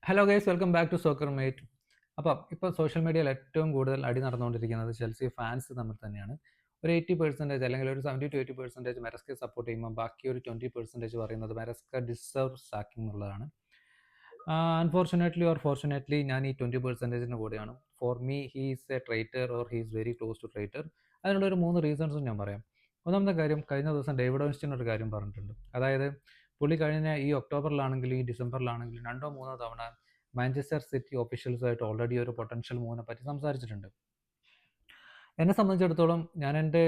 Hello guys, welcome back to soccer mate. അപ്പം ഇപ്പോൾ social മീഡിയയിൽ ഏറ്റവും കൂടുതൽ അടി നടന്നുകൊണ്ടിരിക്കുന്നത് ചെൽസി ഫാൻസ് തമ്മിൽ തന്നെയാണ്. ഒരു 80% അല്ലെങ്കിൽ ഒരു 70-80% മെറസ്കയെ സപ്പോർട്ട് ചെയ്യുമ്പോൾ ബാക്കി ഒരു 20% പറയുന്നത് മെറസ്ക ഡിസേർവ് സാക്കിംഗ് എന്നുള്ളതാണ്. അൺഫോർച്ചുനേറ്റ്ലി ഓർ ഫോർച്ചുനേറ്റ്ലി ഞാൻ ഈ 20%-ൻ്റെ കൂടെയാണ്. For me he is a traitor or he is very close to traitor. അതിനുള്ള ഒരു 3 റീസൺസും ഞാൻ പറയാം. ഒന്നാമത്തെ കാര്യം, കഴിഞ്ഞ ദിവസം ഡേവിഡ് ഓൺസ്റ്റീൻ ഒരു കാര്യം പറഞ്ഞിട്ടുണ്ട്. അതായത് പുള്ളി കഴിഞ്ഞ ഈ ഒക്ടോബറിലാണെങ്കിലും ഈ ഡിസംബറിലാണെങ്കിലും 2-3 തവണ മാഞ്ചസ്റ്റർ സിറ്റി ഒഫീഷ്യൽസുമായിട്ട് ഓൾറെഡി ഒരു പൊട്ടൻഷ്യൽ മൂവിനെ പറ്റി സംസാരിച്ചിട്ടുണ്ട്. എന്നെ സംബന്ധിച്ചിടത്തോളം ഞാൻ എൻ്റെ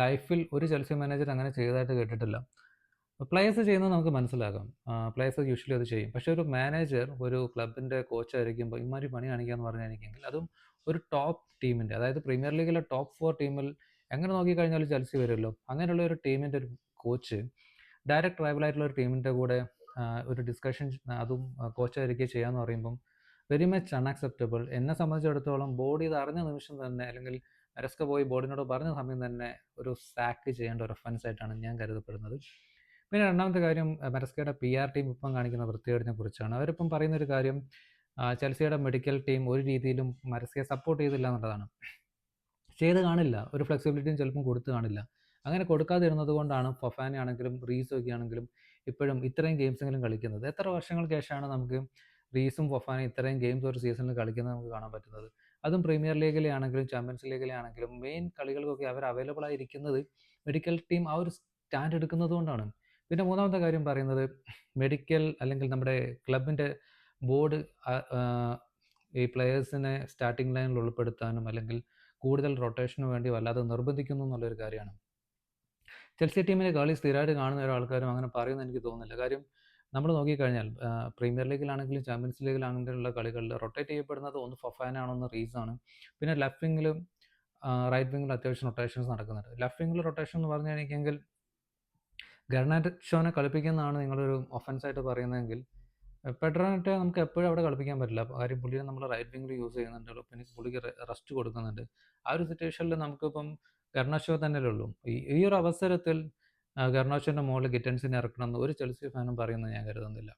ലൈഫിൽ ഒരു ചെൽസി മാനേജർ അങ്ങനെ ചെയ്തതായിട്ട് കേട്ടിട്ടില്ല. പ്ലേയേഴ്സ് ചെയ്യുന്നത് നമുക്ക് മനസ്സിലാകാം. പ്ലേയേഴ്സ് യൂഷ്വലി അത് ചെയ്യും. പക്ഷേ ഒരു മാനേജർ ഒരു ക്ലബിൻ്റെ കോച്ചായിരിക്കുമ്പോൾ ഇമ്മാതിരി പണി കാണിക്കുകയെന്ന് പറഞ്ഞിരിക്കുമെങ്കിൽ അതും ഒരു ടോപ്പ് ടീമിൻ്റെ, അതായത് പ്രീമിയർ ലീഗിലെ ടോപ്പ് 4 ടീമിൽ എങ്ങനെ നോക്കിക്കഴിഞ്ഞാലും ചെൽസി വരുമല്ലോ. അങ്ങനെയുള്ള ഒരു ടീമിൻ്റെ ഒരു കോച്ച് ഡയറക്റ്റ് റൈവലായിട്ടുള്ള ഒരു ടീമിൻ്റെ കൂടെ ഒരു ഡിസ്കഷൻ, അതും കോച്ചായിരിക്കുക ചെയ്യാന്ന് പറയുമ്പം വെരി മച്ച് അൺഅക്സെപ്റ്റബിൾ. എന്നെ സംബന്ധിച്ചിടത്തോളം ബോഡി ഇത് അറിഞ്ഞ നിമിഷം തന്നെ, അല്ലെങ്കിൽ മെറസ്ക പോയി ബോർഡിനോട് പറഞ്ഞ സമയം തന്നെ ഒരു സാക്ക് ചെയ്യേണ്ട ഒരു ഒഫൻസ് ആയിട്ടാണ് ഞാൻ കരുതപ്പെടുന്നത്. പിന്നെ രണ്ടാമത്തെ കാര്യം, മെറസ്കയുടെ PR ടീം ഇപ്പം കാണിക്കുന്ന വൃത്തികേടിനെ കുറിച്ചാണ്. അവരിപ്പം പറയുന്നൊരു കാര്യം, ചെൽസിയുടെ മെഡിക്കൽ ടീം ഒരു രീതിയിലും മെറസ്കയെ സപ്പോർട്ട് ചെയ്തില്ല എന്നുള്ളതാണ്. ചെയ്ത് കാണില്ല, ഒരു ഫ്ലെക്സിബിലിറ്റിയും ചിലപ്പം കൊടുത്തു കാണില്ല. അങ്ങനെ കൊടുക്കാതിരുന്നത് കൊണ്ടാണ് ഫൊഫാന ആണെങ്കിലും റീസൊക്കെ ആണെങ്കിലും ഇപ്പോഴും ഇത്രയും ഗെയിംസെങ്കിലും കളിക്കുന്നത്. എത്ര വർഷങ്ങൾക്ക് ശേഷമാണ് നമുക്ക് റീസും ഫൊഫാന ഇത്രയും ഗെയിംസ് ഒരു സീസണിൽ കളിക്കുന്നത് നമുക്ക് കാണാൻ പറ്റുന്നത്. അതും പ്രീമിയർ ലീഗിലെ ആണെങ്കിലും ചാമ്പ്യൻസ് ലീഗിലെ ആണെങ്കിലും മെയിൻ കളികൾക്കൊക്കെ അവർ അവൈലബിൾ ആയിരിക്കുന്നത് മെഡിക്കൽ ടീം ആ ഒരു സ്റ്റാൻഡ് എടുക്കുന്നത് കൊണ്ടാണ്. പിന്നെ മൂന്നാമത്തെ കാര്യം പറയുന്നത്, മെഡിക്കൽ അല്ലെങ്കിൽ നമ്മുടെ ക്ലബിൻ്റെ ബോർഡ് ഈ പ്ലെയേഴ്സിനെ സ്റ്റാർട്ടിംഗ് ലൈനിൽ ഉൾപ്പെടുത്താനും അല്ലെങ്കിൽ കൂടുതൽ റൊട്ടേഷന് വേണ്ടി വല്ലാതെ നിർബന്ധിക്കുന്നു എന്നുള്ളൊരു കാര്യമാണ്. ചെൽസി ടീമിലെ കളി സ്ഥിരമായിട്ട് കാണുന്ന ഒരാൾക്കാരും അങ്ങനെ പറയുമെന്ന് എനിക്ക് തോന്നുന്നില്ല. കാര്യം നമ്മൾ നോക്കിക്കഴിഞ്ഞാൽ പ്രീമിയർ ലീഗിലാണെങ്കിലും ചാമ്പ്യൻസ് ലീഗിലാണെങ്കിലുള്ള കളികളിൽ റൊട്ടേറ്റ് ചെയ്യപ്പെടുന്നത് ഒന്ന് ഫൊഫാന ആണ്, ഒന്ന് റീസാണ്. പിന്നെ ലെഫ്റ്റ് വിങ്ങിലും റൈറ്റ് വിങ്ങിലും അത്യാവശ്യം റൊട്ടേഷൻസ് നടക്കുന്നുണ്ട്. ലെഫ്റ്റ് വിങ്ങിൽ റൊട്ടേഷൻ എന്ന് പറഞ്ഞു കഴിഞ്ഞെങ്കിൽ ഗർണാച്ചോനെ കളിപ്പിക്കുന്നതാണ് നിങ്ങളൊരു ഒഫൻസായിട്ട് പറയുന്നതെങ്കിൽ പെഡ്രോനെറ്റെ നമുക്ക് എപ്പോഴും അവിടെ കളിപ്പിക്കാൻ പറ്റില്ല. കാര്യം പുള്ളിയെ നമ്മൾ റൈറ്റ് വിങ്ങിൽ യൂസ് ചെയ്യുന്നുണ്ട്, പിന്നെ പുള്ളിക്ക് റെസ്റ്റ് കൊടുക്കുന്നുണ്ട്. ആ ഒരു സിറ്റുവേഷനിൽ നമുക്കിപ്പം ഗർണാച്ചോ തന്നെയല്ലേ ഉള്ളൂ. ഈ ഒരു അവസരത്തിൽ ഗർണാച്ചോൻ്റെ മുകളിൽ ഗിറ്റൻസിനെ ഇറക്കണമെന്ന് ഒരു ചെൽസി ഫാനും പറയുന്നത് ഞാൻ കരുതുന്നില്ല.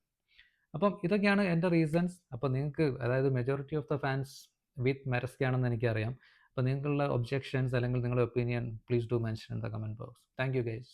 അപ്പം ഇതൊക്കെയാണ് എൻ്റെ റീസൺസ്. അപ്പോൾ നിങ്ങൾക്ക്, അതായത് മെജോറിറ്റി ഓഫ് ദ ഫാൻസ് വിത്ത് മെറസ്ക ആണെന്ന് എനിക്കറിയാം. അപ്പോൾ നിങ്ങൾക്കുള്ള ഒബ്ജെക്ഷൻസ് അല്ലെങ്കിൽ നിങ്ങളുടെ opinion please do mention in the comment box. Thank you guys.